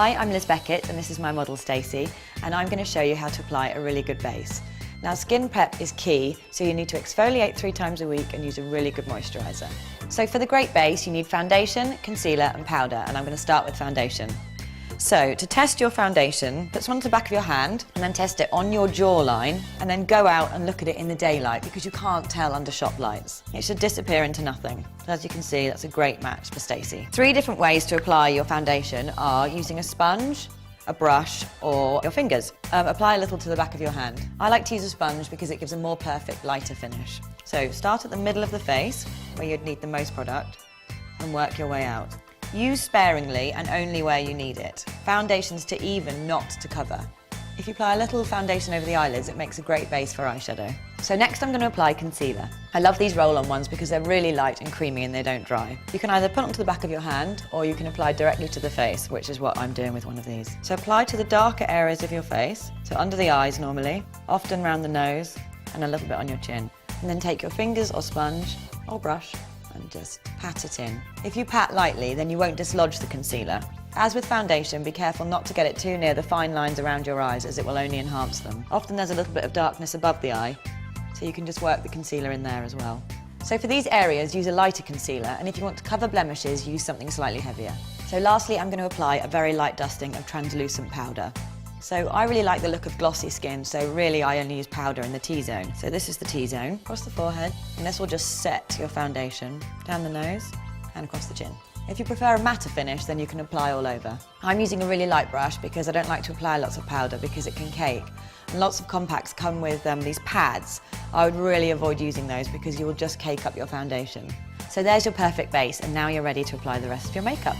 Hi, I'm Liz Beckett and this is my model Stacey, and I'm going to show you how to apply a really good base. Now, skin prep is key, so you need to exfoliate 3 times a week and use a really good moisturiser. So for the great base, you need foundation, concealer and powder, and I'm going to start with foundation. So to test your foundation, put some onto the back of your hand and then test it on your jawline and then go out and look at it in the daylight because you can't tell under shop lights. It should disappear into nothing. So as you can see, that's a great match for Stacey. 3 different ways to apply your foundation are using a sponge, a brush or your fingers. Apply a little to the back of your hand. I like to use a sponge because it gives a more perfect, lighter finish. So start at the middle of the face where you'd need the most product and work your way out. Use sparingly and only where you need it. Foundation's to even, not to cover. If you apply a little foundation over the eyelids, it makes a great base for eyeshadow. So next I'm going to apply concealer. I love these roll-on ones because they're really light and creamy and they don't dry. You can either put onto the back of your hand or you can apply directly to the face, which is what I'm doing with one of these. So apply to the darker areas of your face, so under the eyes normally, often around the nose and a little bit on your chin. And then take your fingers or sponge or brush and just pat it in. If you pat lightly, then you won't dislodge the concealer. As with foundation, be careful not to get it too near the fine lines around your eyes as it will only enhance them. Often there's a little bit of darkness above the eye, so you can just work the concealer in there as well. So for these areas, use a lighter concealer, and if you want to cover blemishes, use something slightly heavier. So lastly, I'm going to apply a very light dusting of translucent powder. So I really like the look of glossy skin, so really I only use powder in the T-zone. So this is the T-zone, across the forehead, and this will just set your foundation down the nose and across the chin. If you prefer a matte finish, then you can apply all over. I'm using a really light brush because I don't like to apply lots of powder because it can cake. And lots of compacts come with these pads. I would really avoid using those because you will just cake up your foundation. So there's your perfect base, and now you're ready to apply the rest of your makeup.